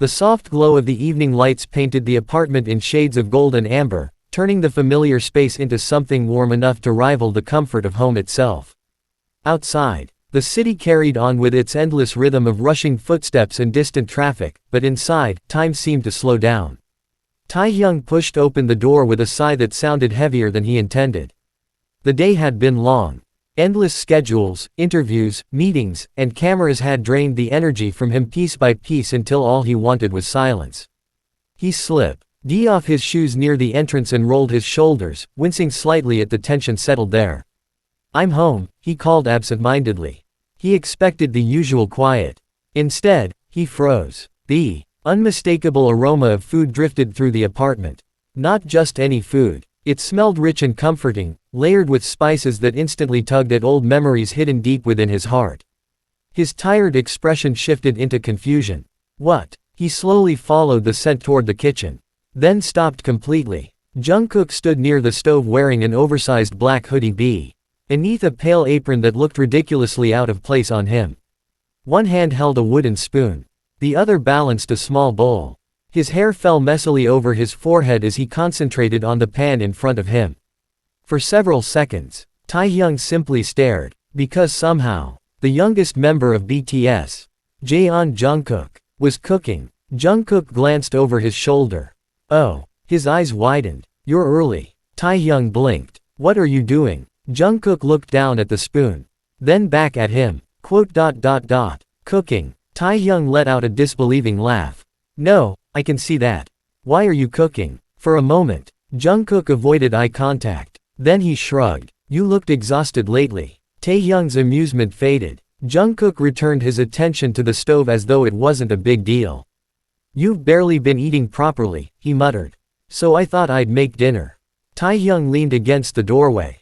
The soft glow of the evening lights painted the apartment in shades of gold and amber, turning the familiar space into something warm enough to rival the comfort of home itself. Outside, the city carried on with its endless rhythm of rushing footsteps and distant traffic, but inside, time seemed to slow down. Taehyung pushed open the door with a sigh that sounded heavier than he intended. The day had been long. Endless schedules, interviews, meetings, and cameras had drained the energy from him piece by piece until all he wanted was silence. He slipped off his shoes near the entrance and rolled his shoulders, wincing slightly at the tension settled there. "I'm home," he called absent-mindedly. He expected the usual quiet. Instead, he froze. The unmistakable aroma of food drifted through the apartment. Not just any food. It smelled rich and comforting, layered with spices that instantly tugged at old memories hidden deep within his heart. His tired expression shifted into confusion. What? He slowly followed the scent toward the kitchen. Then stopped completely. Jungkook stood near the stove wearing an oversized black hoodie beneath a pale apron that looked ridiculously out of place on him. One hand held a wooden spoon. The other balanced a small bowl. His hair fell messily over his forehead as he concentrated on the pan in front of him. For several seconds, Taehyung simply stared, because somehow, the youngest member of BTS, Jungkook, was cooking. Jungkook glanced over his shoulder. Oh, his eyes widened. "You're early." Taehyung blinked. "What are you doing?" Jungkook looked down at the spoon. Then back at him. "Cooking." Taehyung let out a disbelieving laugh. "No, I can see that. Why are you cooking?" For a moment, Jungkook avoided eye contact. Then he shrugged. "You looked exhausted lately." Taehyung's amusement faded. Jungkook returned his attention to the stove as though it wasn't a big deal. "You've barely been eating properly," he muttered. "So I thought I'd make dinner." Taehyung leaned against the doorway.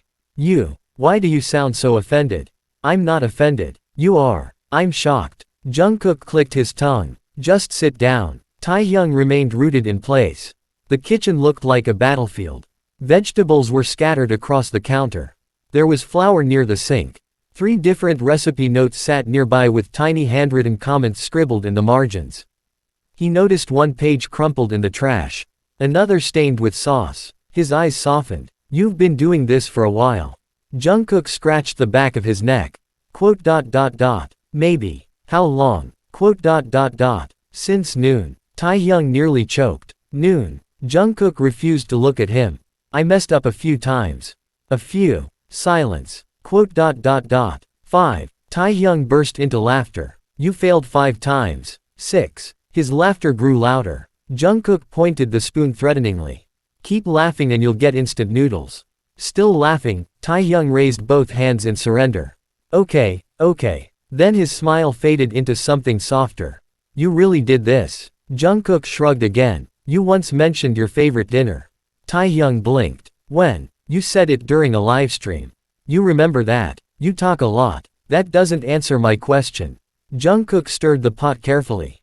Why do you sound so offended?" "I'm not offended." "You are." "I'm shocked." Jungkook clicked his tongue. "Just sit down." Taehyung remained rooted in place. The kitchen looked like a battlefield. Vegetables were scattered across the counter. There was flour near the sink. 3 different recipe notes sat nearby with tiny handwritten comments scribbled in the margins. He noticed one page crumpled in the trash. Another stained with sauce. His eyes softened. "You've been doing this for a while." Jungkook scratched the back of his neck. "Maybe. How long?" "Since noon." Taehyung nearly choked. "Noon." Jungkook refused to look at him. "I messed up a few times." "A few." Silence. "5." Taehyung burst into laughter. "You failed 5 times." "6." His laughter grew louder. Jungkook pointed the spoon threateningly. "Keep laughing and you'll get instant noodles." Still laughing, Taehyung raised both hands in surrender. Okay. Then his smile faded into something softer. "You really did this." Jungkook shrugged again. "You once mentioned your favorite dinner." Taehyung blinked. "When?" "You said it during a livestream." "You remember that." "You talk a lot." "That doesn't answer my question." Jungkook stirred the pot carefully.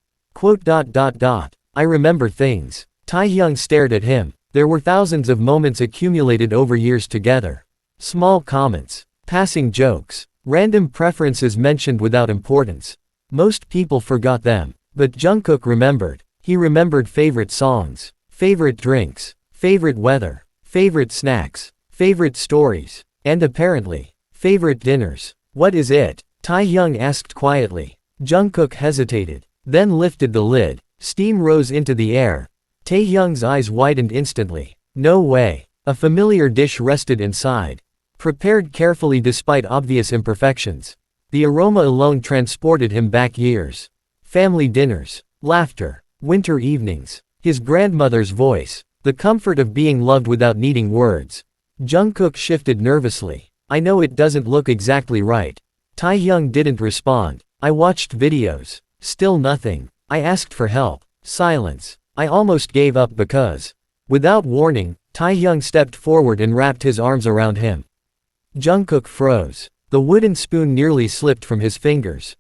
"I remember things." Taehyung stared at him. There were thousands of moments accumulated over years together. Small comments. Passing jokes. Random preferences mentioned without importance. Most people forgot them. But Jungkook remembered. He remembered favorite songs, favorite drinks, favorite weather, favorite snacks, favorite stories, and apparently, favorite dinners. "What is it?" Taehyung asked quietly. Jungkook hesitated, then lifted the lid. Steam rose into the air. Taehyung's eyes widened instantly. No way. A familiar dish rested inside. Prepared carefully despite obvious imperfections. The aroma alone transported him back years. Family dinners. Laughter. Winter evenings. His grandmother's voice. The comfort of being loved without needing words. Jungkook shifted nervously. "I know it doesn't look exactly right." Taehyung didn't respond. "I watched videos. Still nothing. I asked for help." Silence. "I almost gave up because." Without warning, Taehyung stepped forward and wrapped his arms around him. Jungkook froze. The wooden spoon nearly slipped from his fingers.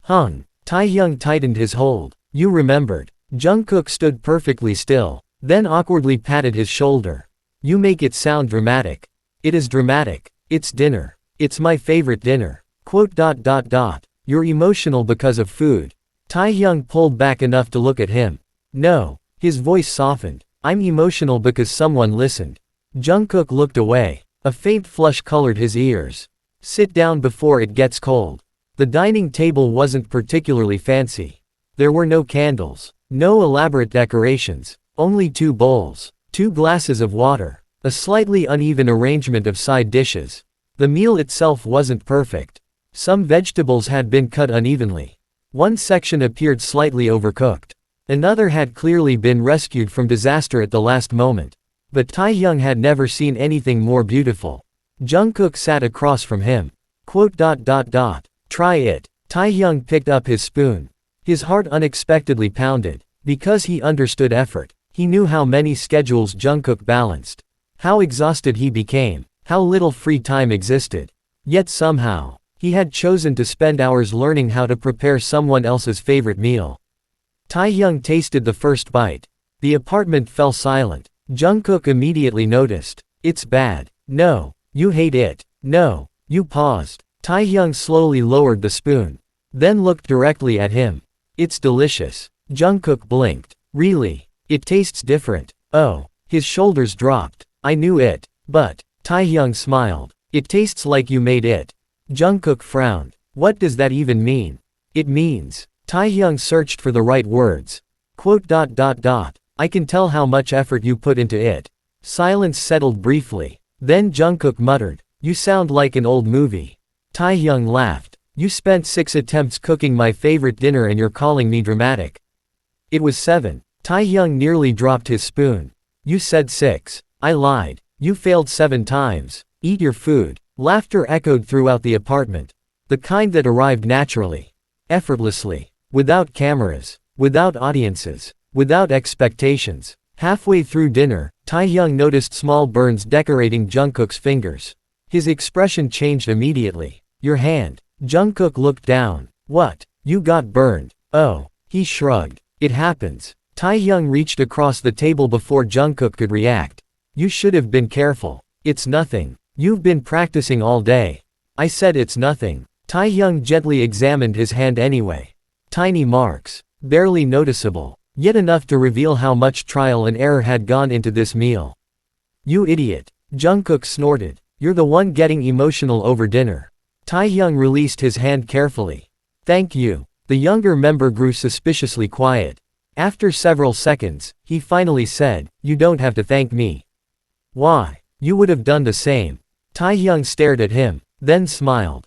Hung. Taehyung tightened his hold. "You remembered." Jungkook stood perfectly still, then awkwardly patted his shoulder. "You make it sound dramatic." "It is dramatic. It's dinner. It's my favorite dinner." You're emotional because of food." Taehyung pulled back enough to look at him. No. His voice softened. I'm emotional because someone listened. Jungkook looked away. A faint flush colored his ears. Sit down before it gets cold. The dining table wasn't particularly fancy. There were no candles. No elaborate decorations. Only 2 bowls. 2 glasses of water. A slightly uneven arrangement of side dishes. The meal itself wasn't perfect. Some vegetables had been cut unevenly. One section appeared slightly overcooked. Another had clearly been rescued from disaster at the last moment. But Taehyung had never seen anything more beautiful. Jungkook sat across from him. Try it. Taehyung picked up his spoon. His heart unexpectedly pounded. Because he understood effort. He knew how many schedules Jungkook balanced. How exhausted he became. How little free time existed. Yet somehow, he had chosen to spend hours learning how to prepare someone else's favorite meal. Taehyung tasted the first bite. The apartment fell silent. Jungkook immediately noticed. It's bad. No. You hate it. No. You paused. Taehyung slowly lowered the spoon. Then looked directly at him. It's delicious. Jungkook blinked. Really? It tastes different. Oh. His shoulders dropped. I knew it. But. Taehyung smiled. It tastes like you made it. Jungkook frowned. What does that even mean? It means. Taehyung searched for the right words. I can tell how much effort you put into it. Silence settled briefly. Then Jungkook muttered. You sound like an old movie. Taehyung laughed. You spent 6 attempts cooking my favorite dinner and you're calling me dramatic. It was 7. Taehyung nearly dropped his spoon. You said 6. I lied. You failed 7 times. Eat your food. Laughter echoed throughout the apartment. The kind that arrived naturally. Effortlessly. Without cameras. Without audiences. Without expectations. Halfway through dinner, Taehyung noticed small burns decorating Jungkook's fingers. His expression changed immediately. Your hand. Jungkook looked down. What? You got burned. Oh. He shrugged. It happens. Taehyung reached across the table before Jungkook could react. You should have been careful. It's nothing. You've been practicing all day. I said it's nothing. Taehyung gently examined his hand anyway. Tiny marks. Barely noticeable. Yet enough to reveal how much trial and error had gone into this meal. You idiot. Jungkook snorted. You're the one getting emotional over dinner. Taehyung released his hand carefully. Thank you. The younger member grew suspiciously quiet. After several seconds, he finally said, you don't have to thank me. Why? You would have done the same. Taehyung stared at him, then smiled.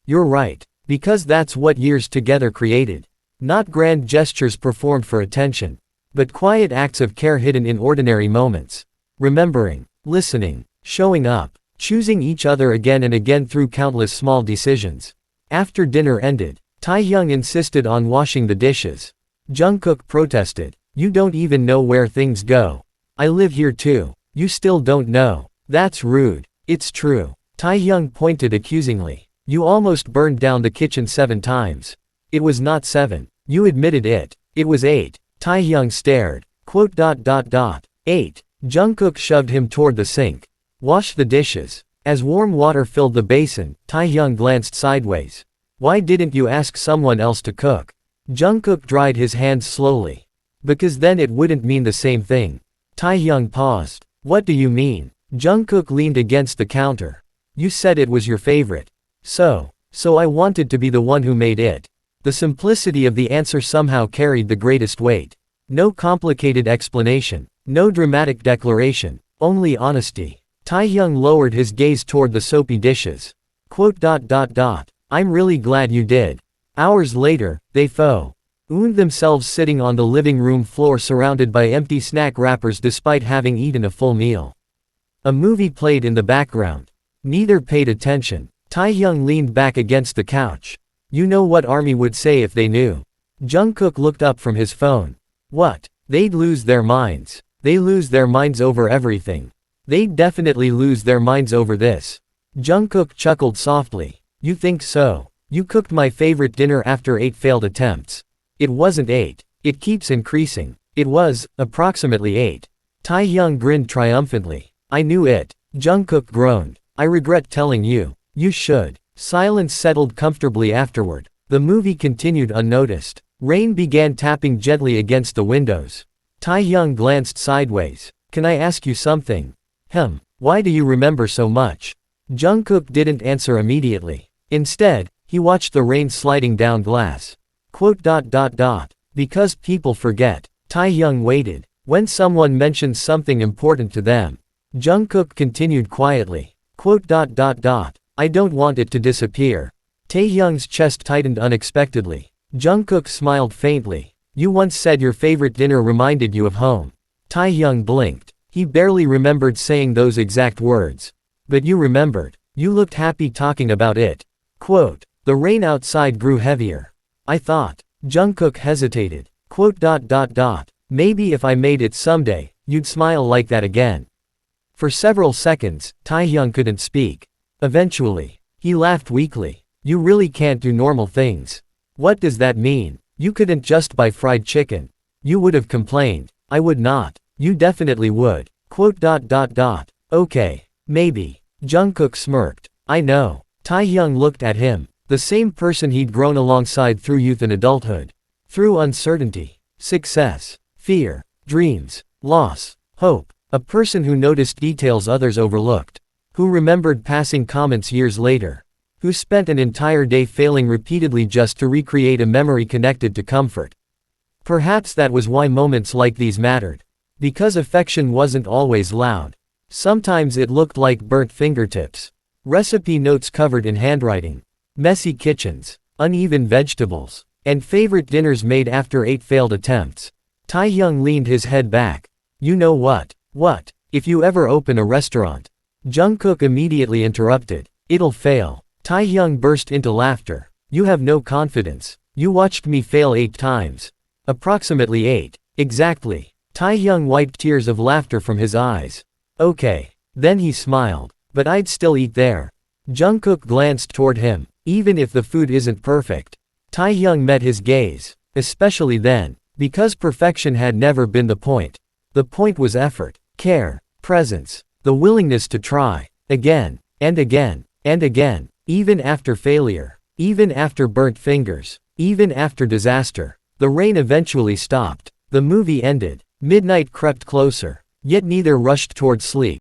You're right. Because that's what years together created. Not grand gestures performed for attention. But quiet acts of care hidden in ordinary moments. Remembering. Listening. Showing up. Choosing each other again and again through countless small decisions. After dinner ended, Taehyung insisted on washing the dishes. Jungkook protested. You don't even know where things go. I live here too. You still don't know. That's rude. It's true. Taehyung pointed accusingly. You almost burned down the kitchen 7 times. It was not 7. You admitted it. It was 8. Taehyung stared. 8. Jungkook shoved him toward the sink. Wash the dishes. As warm water filled the basin, Taehyung glanced sideways. Why didn't you ask someone else to cook? Jungkook dried his hands slowly. Because then it wouldn't mean the same thing. Taehyung paused. What do you mean? Jungkook leaned against the counter. You said it was your favorite. So I wanted to be the one who made it. The simplicity of the answer somehow carried the greatest weight. No complicated explanation. No dramatic declaration. Only honesty. Taehyung lowered his gaze toward the soapy dishes. I'm really glad you did. Hours later, they found themselves sitting on the living room floor surrounded by empty snack wrappers despite having eaten a full meal. A movie played in the background. Neither paid attention. Taehyung leaned back against the couch. You know what Army would say if they knew. Jungkook looked up from his phone. What? They'd lose their minds. They lose their minds over everything. They'd definitely lose their minds over this. Jungkook chuckled softly. You think so? You cooked my favorite dinner after 8 failed attempts. It wasn't 8. It keeps increasing. It was, approximately 8. Taehyung grinned triumphantly. I knew it. Jungkook groaned. I regret telling you. You should. Silence settled comfortably afterward. The movie continued unnoticed. Rain began tapping gently against the windows. Taehyung glanced sideways. Can I ask you something? Why do you remember so much? Jungkook didn't answer immediately. Instead, he watched the rain sliding down glass. Because people forget. Taehyung waited. When someone mentions something important to them. Jungkook continued quietly. I don't want it to disappear. Taehyung's chest tightened unexpectedly. Jungkook smiled faintly. You once said your favorite dinner reminded you of home. Taehyung blinked. He barely remembered saying those exact words. But you remembered. You looked happy talking about it. The rain outside grew heavier. I thought. Jungkook hesitated. Maybe if I made it someday, you'd smile like that again. For several seconds, Taehyung couldn't speak. Eventually, he laughed weakly. You really can't do normal things. What does that mean? You couldn't just buy fried chicken. You would have complained. I would not. You definitely would. Okay. Maybe. Jungkook smirked. I know. Taehyung looked at him. The same person he'd grown alongside through youth and adulthood. Through uncertainty, success, fear, dreams, loss, hope. A person who noticed details others overlooked. Who remembered passing comments years later. Who spent an entire day failing repeatedly just to recreate a memory connected to comfort. Perhaps that was why moments like these mattered. Because affection wasn't always loud. Sometimes it looked like burnt fingertips. Recipe notes covered in handwriting. Messy kitchens. Uneven vegetables. And favorite dinners made after 8 failed attempts. Taehyung leaned his head back. You know what? What? If you ever open a restaurant. Jungkook immediately interrupted. It'll fail. Taehyung burst into laughter. You have no confidence. You watched me fail 8 times. Approximately 8. Exactly. Taehyung wiped tears of laughter from his eyes. Okay. Then he smiled. But I'd still eat there. Jungkook glanced toward him. Even if the food isn't perfect. Taehyung met his gaze. Especially then. Because perfection had never been the point. The point was effort, care, presence, the willingness to try. Again, and again, and again. Even after failure. Even after burnt fingers. Even after disaster. The rain eventually stopped. The movie ended. Midnight crept closer. Yet neither rushed toward sleep.